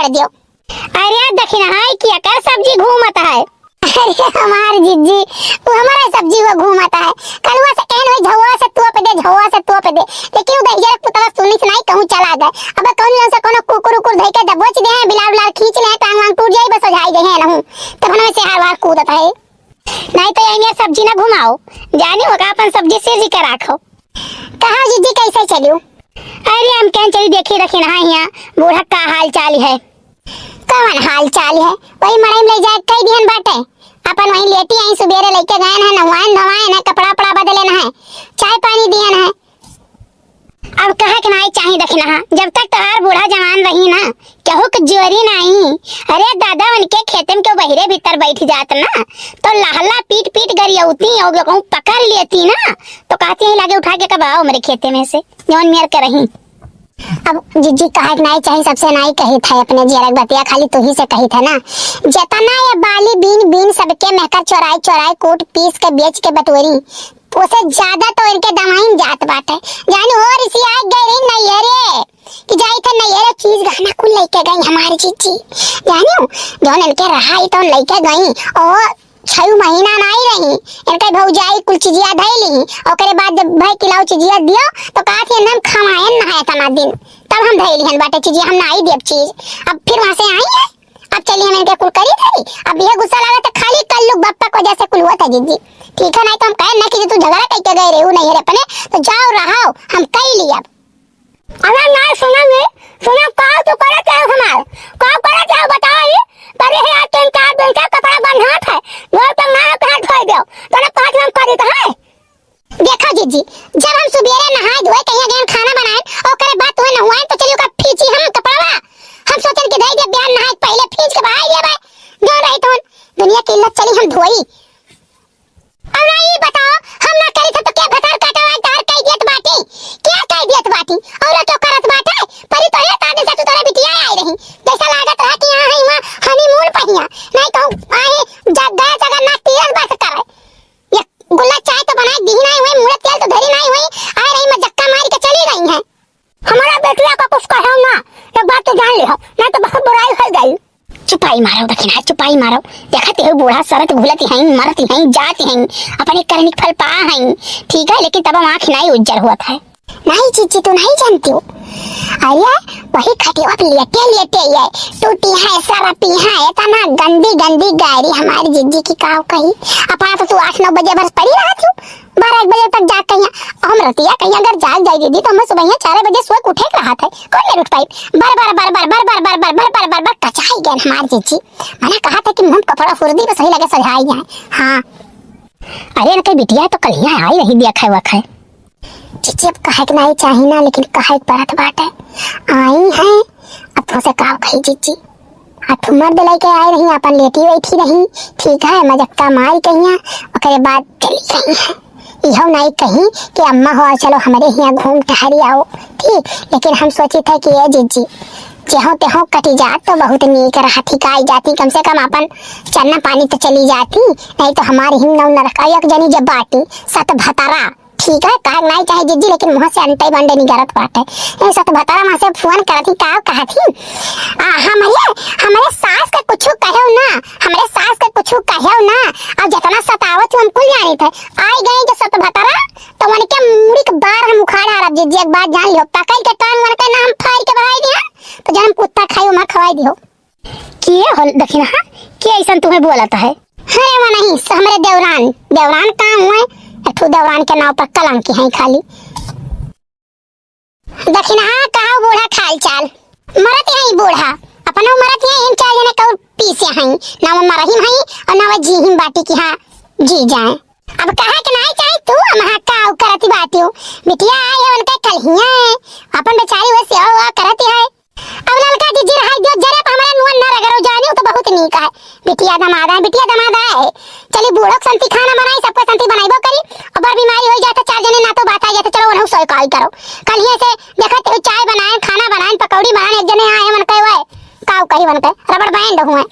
कर दियो। अरे दक्षिणा है कि कर सब्जी घूमता है। अरे हमार जिज्जी तू हमारा सब्जी वो घूमता है। कलवा से कहन होई झवा से तू पे दे, झवा से तू पे दे, लेकिन उधर जरा पुतला सुनी से नहीं कहूं चला गए। अब कौन से कोनो कुकुर कुकुर धई के दबोच दे हैं, बिलार बिलार खींच ले टांग वांग टूट जाई बस जाई दे हैं नहु तब हम से हर बार कूदत है। नहीं तो यही सब्जी ना घुमाओ, जानी होगा अपन सब्जी से जी के रखो। कहां जिज्जी कैसे चलियो? अरे हम कहीं चली देखी रखी ना यहाँ बूढ़ा का हाल चाल है। कौन हाल चाल है? वही मड़ई में ले जाए कई दिन बाटे अपन वहीं लेटी आई, सुबेरे लेके गए हैं, नहवाए धवाए ना, कपड़ा पड़ा बदले ना है, चाय पानी दिए ना है। अब कहे कि नहीं चाहिए दखना जब तक तोहार बूढ़ा जवान रही ना केहू के जोरी नहीं। अरे दादा उनके खेते में क्यों बहिरे भीतर बैठ जात ना तो लहला पीट पीट गरियौती और कहूं पकड़ लेती ना तो कहती है लागे उठा के कब आओ मेरे खेते में से जौन मेर के रही। अब जिज्जी कहे नहीं चाहिए सबसे नहीं कही था अपने जेरक बतिया खाली तू ही से कही था ना। जतना ये बाली बीन बीन सबके महकर चौराई चौराई कूट पीस के बेच के बटोरी उसे ज्यादा तो इनके दमाइन जात बात है। जानी और इसी आ गई नैहरे कि जाई थे नैहरे चीज गहना कुल लेके गई हमारी जीजी। जानियो जौन इनके रहा तो लेके गई और 6 महीना नहीं रही इनके भौजाई कुल चीजिया धैली और करे बाद जब भाई किलाओ चीजिया दियो तो कहा थे हम खमायन ना है तना दिन तब हम धैली हन बाटे चीजिया हम नहीं देब चीज। अब फिर वहां से आई है अब चली हम इनके कुल करी थी। अब यह गुस्सा लगा तो खाली कल्लू बप्पा को जैसे कुल हुआ था जीजी। ठीक है नहीं तो हम कहे ना कि तू झगड़ा करके गए रे नहीं है अपने तो जाओ रहो हम कई लिया। अगर ना सुना का तो करे चाहे हमार का करे चाहे बताओ करे है आज 3-4 दिन का कपड़ा बंधात है वो तो ना कहां धोई दो तने पांच हम करी तो है। देखो जीजी जब हम सुबेरे नहाए धोए कहीं गए खाना बनाए और करे बात हुए नहुआए तो चलियो का फीची हम कपड़ा हम सोचन के धई दे बयान नहाए पहले फीच के बहाई दे भाई जो रही तो दुनिया की इल्लत चली हम धोई। अब नहीं बताओ हम ना करी तो क्या भतार काटवा तार कई दियत बाटी क्या कई दियत बाटी और तो करत बाटे परी तो ये ताने से तू तोरा बिटिया आई रही जैसा लागत रहा कि यहां है वहां हनीमून पहिया नहीं तो आए जग गया जगन्नाथ तीरथ बस करे ये गुल्ला चाय तो बनाए दी नहीं हुई मुड़े तेल तो धरी नहीं हुई आ रही मजक्का मार के चली गई है। हमारा बेटिया का कुछ कहो ना एक बात तो जान ले हो नहीं तो बहुत बुराई हो गई। चुपाई मारो दखिना चुपाई मारो देखते हो बूढ़ा सरत घुलती हैं मरती हैं जाती हैं अपने करने फल पा हैं ठीक है लेकिन तब आंख नहीं उज्जर हुआ था। नहीं चीची तू नहीं जानती हो अरे वही खटिया पे लेटे ये टूटी है सरपी है इतना गंदी गंदी गायरी हमारी जिज्जी की काव कही अपना तो तू 8-9 बजे बस पड़ी रहा थी 12-1 बजे तक जाग कहीं हम रतिया कहीं अगर जाग जाए दीदी तो हम सुबह 4 बजे सोए उठे रहा था कौन ले उठ पाई बार कचाई गए हमारी जिज्जी। मैंने कहा था कि हम कपड़ा फुर्दी में सही लगे सजाई जाए। हाँ अरे इनके बिटिया तो कल यहाँ आई रही देखा हुआ है चिची अब कहे नहीं चाहिए ना लेकिन कहे परत बात है आई है अब तो से काव कही चिची हाथ मर्द लेके आई रही अपन लेटी बैठी रही ठीक है मजक्का मार कहीं और बाद चली गई है यहो नहीं कहीं कि अम्मा हो चलो हमारे यहाँ घूम टहरी आओ ठीक लेकिन हम सोची थे कि ये जीजी जेहो तेहो कटी जात तो बहुत नीक रहा ठीक आई जाती कम से कम अपन चन्ना पानी तो चली जाती नहीं तो हमारी हिम नरक जनी जब बाटी सत भतारा ठीक है कहा नहीं चाहे जिज्जी लेकिन मुंह से अंटे बंडे नहीं गरत बाटे ये सत भतारा मां से फोन करती का कहा थी हमारे सास के कुछ कहो ना हमारे सास के कुछ कहो ना और जितना सतावत हम कुल जानी थे आई गए जो सत भतारा तो उनके मुड़ी के बार हम उखाड़ आ जिज्जी एक बात जान लियो पकड़ के टांग वन के नाम फाड़ के बहाई दिया तो जन्म कुत्ता खाई मैं खवाई दियो के हो दखिना के ऐसा तुम्हें बोलता है। अरे वो नहीं हमारे देवरान कहां हुए ठू देवरान के नाव पर कलंकी है खाली दखिना कहा बूढ़ा खाल चाल मरत है बूढ़ा अपना मरत है इन चार जने कौर पीसे हैं ना वो मरहिम है और ना वो जीहिम बाटी की हां जी जाए। अब कहा कि नहीं चाहे तू हम का करती बाटी हो बिटिया आई है उनका कलहिया है अपन बेचारी वो सेवा हुआ करती है। अब ललका जी रहा जो जरे हमारा नुन ना रगरो जानी तो बहुत नीक है बिटिया दमादा है चली बूढ़ो संती खाना बनाई सबको संती बनाइबो करी और बीमारी हो जाता 4 जने ना तो बात आ जाता चलो उन्हें सोई काई करो कल ये से देखते हो चाय बनाए खाना बनाए पकौड़ी बनाए एक जने आए मन कहे काव कही मन के रबड़ बैंड हुए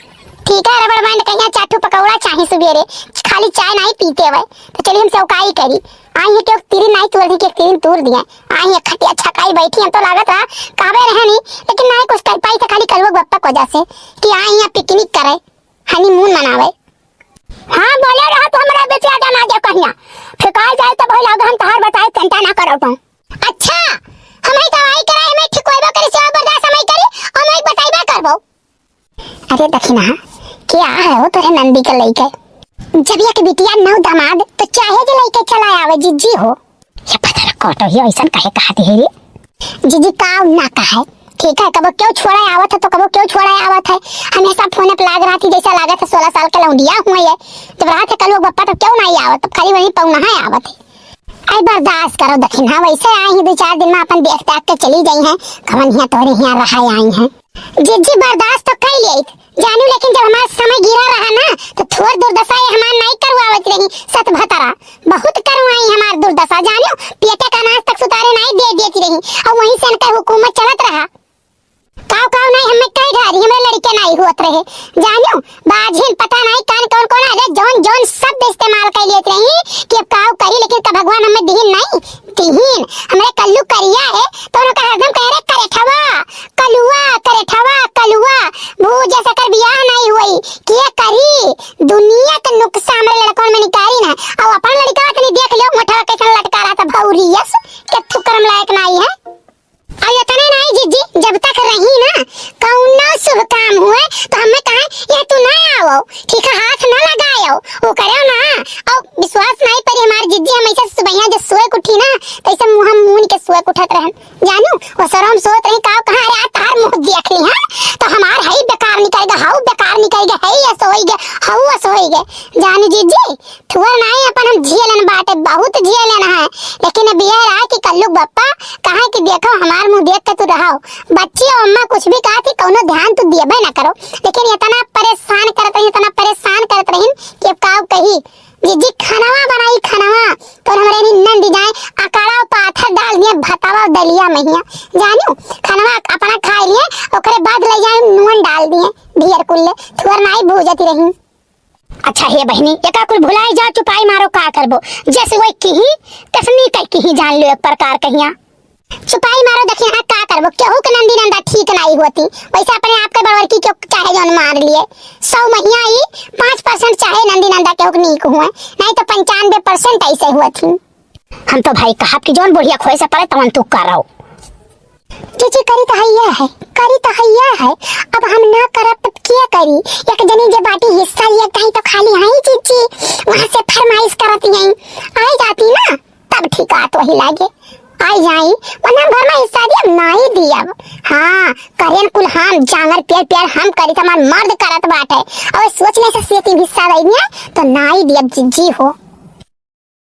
ठीक है रबड़ बैंड कहिया चाटू पकौड़ा चाहे सुबेरे, खाली चाय नहीं पीते हुए। तो चलिए हम चौकाई करी आई है कि तीन नहीं तोड़ दी, कि तीन तोड़ दिए आई है खटिया छकाई बैठी हम तो लागत रहा काबे रहे नहीं, लेकिन नहीं कुछ कर पाई तो खाली कलवा गप्पा को वजह से कि आई है पिकनिक करे, हनीमून मनावे। हां बोले रहा तो हमरा बेचा जाना दे कहिया फिर काय जाए तो भई लाग हम तहार बताए चिंता ना करो तुम। अच्छा हमें दवाई कराए में ठीक होइबो करे सेवा बर्दाश्त समय करी और मैं बताइबा करबो। अरे दखिना क्या है वो तोरे नंदी के लइके, जब ये के बिटिया नौ दामाद तो चाहे जे लइके चला आवे जीजी हो। ये पता ना कोटो ही ऐसा कहे कहते है रे जीजी का ना कहे, ठीक है कबो क्यों छोड़ा आवत है तो कबो क्यों छोड़ा आवत है, हमेशा फोन पे लाग रहा थी जैसा लागत है 16 साल के लौंडिया हुआ है। जब रात है कल लोग बप्पा तो क्यों नहीं आवत, तो खाली वही पौना है आवत है। आई बर्दाश्त करो दखिना वैसे आई ही 2-4 दिन में अपन देख ताक के चली गई हैं, खवनिया तोरे यहां रहा आई हैं जीजी बर्दाश्त तो कर लिए जानू, लेकिन जब हमारा समय गिरा रहा ना तो थोड़ दुर्दशा ये हमार नहीं करवावत रही, सत भतरा बहुत करवाई हमार दुर्दशा जानू, पेटे का अनाज तक सुतारे नहीं दे देती रही और वहीं से इनका हुकूमत चलत रहा। काव काव नहीं हमें कई घारी हमारे लड़के नहीं होत रहे जानू, बाजिन पता नहीं कान कौन कौन है जौन जौन शब्द इस्तेमाल कर लेत रही कि अब काव करी, लेकिन का भगवान हमें दीन नहीं दीन हमरे कल्लू करिया है तो उनका हरदम कह रहे करे ठवा कलुआ करे ठवा कलुआ वो जैसा कर बियाह नहीं हुई कि ये करी दुनिया के नुक्सा हमारे लड़कों में निकारी ना, और अपन लड़का तनी देख लियो मोटा कैसे लटका रहा था भौरियस के थुकरम लायक नहीं है। और इतना नहीं जीजी जब तक रही ना कौनो शुभ काम हुए तो हमें कहा ये तू ना आओ ठीक है हाथ ना लगाओ वो करो ना, और विश्वास नहीं पर हमारी जीजी हमेशा सुबह जब सोए उठी ना तैसे मुंह मुंह के सोए उठत रहन जानू, वो शरम सोत रही का कहां रे तार मुंह देख ली है तो हमार है बेकार निकल गया हाउ बेकार निकल गया है ऐसा हो गया हाउ ऐसा हो गया जानू जीजी थुआ नहीं अपन हम झेलन बाटे बहुत झेलन है, लेकिन अब ये रहा कि कल्लू बप्पा कहा कि देखो हमार मुंह देख के तू रहो बच्ची और अम्मा कुछ भी कहा थी कौनो ध्यान तू दिएबे ना करो, लेकिन इतना परेशान करत रही कि अब काव कही जीजी खानावा बनाई खानावा तो हमरे नंदी जाए अकाड़ा पाथर डाल दिए भतावा दलिया महिया जानू खानावा अपना खा लिए ओकरे बाद ले जाए नून डाल दिए ढेर कुल्ले थोर नहीं भूजती रही। अच्छा हे बहनी एका कुल भुलाई जा चुपाई मारो का करबो जैसे वही कही तसनी कह कही जान लो एक प्रकार कहिया चुपाई मारो देखिए हां का करबो केहू के नंदी नंदा ठीक नहीं होती वैसे अपने आप के बड़वर की क्यों चाहे जौन मार लिए 100 महिया ही 5% चाहे नंदी नंदा केहू नीक हुए नहीं तो 95% ऐसे हुआ थी। हम तो भाई कहा कि जौन बुढ़िया खोए से पड़े तवन तू करो जीजी करी तो हैया है अब हम ना करब तो क्या करी, एक जनी जे बाटी हिस्सा लिया कहीं तो खाली आई जीजी वहां से फरमाइश करत यहीं आई जाती ना तब ठीक आत वही लागे आई जाई वरना भर में हिस्सा दिया नहीं दिया। हां करेन कुल हम जांगर प्यार हम करी त हमार मर्द करत बाटे और सोचने से सेती हिस्सा दई तो नहीं दिया जीजी हो।